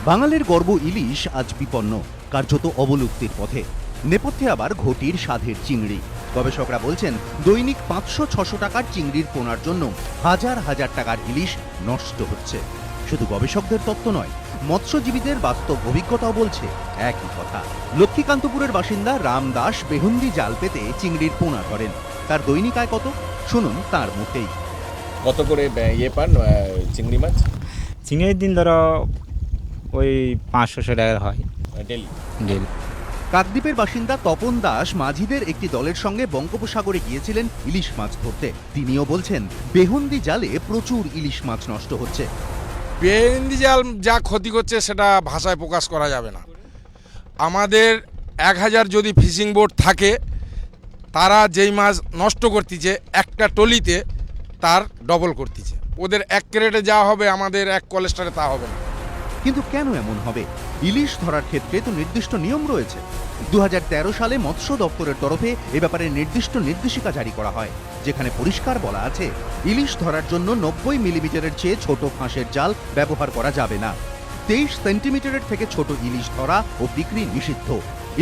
বাঙালির গর্ব ইলিশ আজ বিপন্ন, কার্যত অবলুপ্তির পথে। নেপথ্যে আবার ঘটির স্বাদের চিংড়ি। গবেষকরা বলছেন দৈনিক 500-600 টাকার চিংড়ির পোনার জন্য হাজার হাজার টাকার ইলিশ নষ্ট হচ্ছে। শুধু গবেষকদের তত্ত্ব নয়, মৎস্যজীবীদের বাস্তব অভিজ্ঞতাও বলছে একই কথা। লক্ষ্মীকান্তপুরের বাসিন্দা রাম দাস বেহুন্দি জাল পেতে চিংড়ির পোনা ধরেন। তার দৈনিক আয় কত শুনুন তার মুখেই। কত করে পান চিংড়ি মাছ? চিংড়ির দিন ধরো ওই 500 টাকার হয় ডেলি। কাকদ্বীপের বাসিন্দা তপন দাস মাঝিদের একটি দলের সঙ্গে বঙ্গোপসাগরে গিয়েছিলেন ইলিশ মাছ ধরতে। তিনিও বলছেন বেহুন্দি জালে প্রচুর ইলিশ মাছ নষ্ট হচ্ছে। বেহুন্দি জাল যা ক্ষতি করছে সেটা ভাষায় প্রকাশ করা যাবে না। আমাদের 1000 যদি ফিশিং বোট থাকে, তারা যেই মাছ নষ্ট করতেছে একটা টলিতে তার ডবল করতেছে। ওদের এক ক্রেটে যা হবে আমাদের এক কলেস্টারে তা হবে না। কিন্তু কেন এমন হবে? ইলিশ ধরার ক্ষেত্রে তো নির্দিষ্ট নিয়ম রয়েছে। 2013 সালে মৎস্য দপ্তরের তরফে এ ব্যাপারে নির্দিষ্ট নির্দেশিকা জারি করা হয়, যেখানে পরিষ্কার বলা আছে ইলিশ ধরার জন্য 90 মিলিমিটারের চেয়ে ছোট ফাঁসের জাল ব্যবহার করা যাবে না। 23 সেন্টিমিটারের থেকে ছোট ইলিশ ধরা ও বিক্রি নিষিদ্ধ।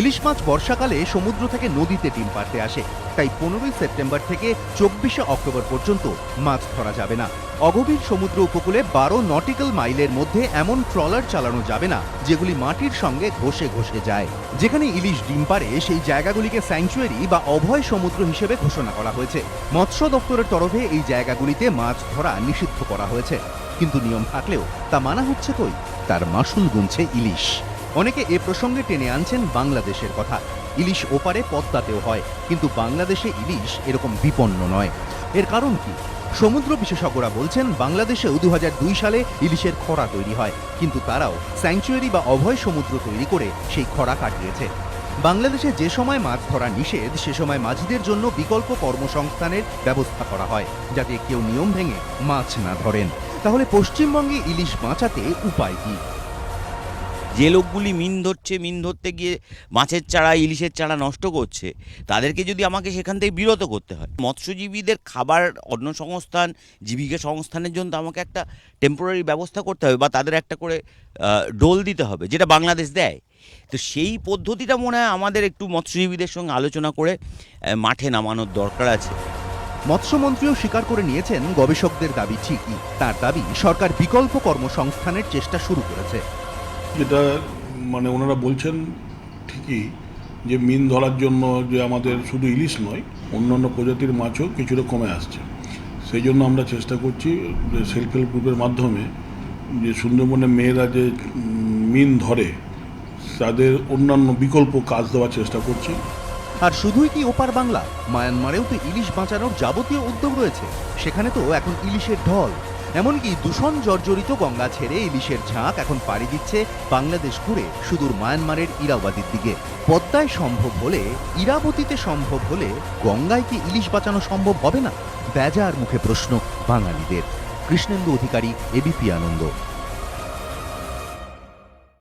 ইলিশ মাছ বর্ষাকালে সমুদ্র থেকে নদীতে ডিম পাড়তে আসে, তাই 15 সেপ্টেম্বর থেকে 24 অক্টোবর পর্যন্ত মাছ ধরা যাবে না। অগভীর সমুদ্র উপকূলে 12 নটিক্যাল মাইলের মধ্যে এমন ট্রলার চালানো যাবে না যেগুলি মাটির সঙ্গে ঘষে ঘষে যায়। যেখানে ইলিশ ডিম পাড়ে সেই জায়গাগুলিকে স্যাংচুয়ারি বা অভয় সমুদ্র হিসেবে ঘোষণা করা হয়েছে। মৎস্য দপ্তরের তরফে এই জায়গাগুলিতে মাছ ধরা নিষিদ্ধ করা হয়েছে, কিন্তু নিয়ম থাকলেও তা মানা হচ্ছে কই? তার মাসুল গুনছে ইলিশ। অনেকে এ প্রসঙ্গে টেনে আনছেন বাংলাদেশের কথা। ইলিশ ওপারে পদ্মাতেও হয়, কিন্তু বাংলাদেশে ইলিশ এরকম বিপন্ন নয়। এর কারণ কি? সমুদ্র বিশেষজ্ঞরা বলছেন বাংলাদেশেও 2002 সালে ইলিশের খরা তৈরি হয়, কিন্তু তারাও স্যাংচুয়ারি বা অভয় সমুদ্র তৈরি করে সেই খরা কাটিয়েছে। বাংলাদেশে যে সময় মাছ ধরা নিষেধ, সে সময় মাঝিদের জন্য বিকল্প কর্মসংস্থানের ব্যবস্থা করা হয়, যাতে কেউ নিয়ম ভেঙে মাছ না ধরেন। তাহলে পশ্চিমবঙ্গে ইলিশ বাঁচাতে উপায় কি? যে লোকগুলি মিন ধরছে, মিন ধরতে গিয়ে মাছের চারা, ইলিশের চারা নষ্ট করছে, তাদেরকে যদি আমাকে সেখান থেকে বিরত করতে হয়, মৎস্যজীবীদের খাবার, অন্ন সংস্থান, জীবিকা সংস্থানের জন্য আমাকে একটা টেম্পোরারি ব্যবস্থা করতে হবে, বা তাদের একটা করে ডোল দিতে হবে, যেটা বাংলাদেশ দেয়। তো সেই পদ্ধতিটা মনে হয় আমাদের একটু মৎস্যজীবীদের সঙ্গে আলোচনা করে মাঠে নামানোর দরকার আছে। মৎস্যমন্ত্রীও স্বীকার করে নিয়েছেন গবেষকদের দাবি ঠিকই। তার দাবি সরকার বিকল্প কর্মসংস্থানের চেষ্টা শুরু করেছে। যেটা ওনারা বলছেন ঠিকই, যে মিন ধরার জন্য যে আমাদের শুধু ইলিশ নয়, অন্যান্য প্রজাতির মাছও কিছুটা কমে আসছে। সেই জন্য আমরা চেষ্টা করছি যে সেলফ হেল্প গ্রুপের মাধ্যমে যে সুন্দরবনে মেয়েরা যে মিন ধরে তাদের অন্যান্য বিকল্প কাজ দেওয়ার চেষ্টা করছি। আর শুধুই কি ওপার বাংলা, মায়ানমারেও তো ইলিশ বাঁচানোর যাবতীয় উদ্যোগ রয়েছে। সেখানে তো এখন ইলিশের ঢল। এমনকি দূষণ জর্জরিত গঙ্গা ছেড়ে ইলিশের ঝাঁক এখন পাড়ি দিচ্ছে বাংলাদেশ ঘুরে সুদূর মায়ানমারের ইরাওয়াদির দিকে। পদ্মায় সম্ভব হলে, ইরাবতীতে সম্ভব হলে, গঙ্গায় কি ইলিশ বাঁচানো সম্ভব হবে না? বেজার মুখে প্রশ্ন বাঙালিদের। কৃষ্ণেন্দু অধিকারী, এবিপি আনন্দ।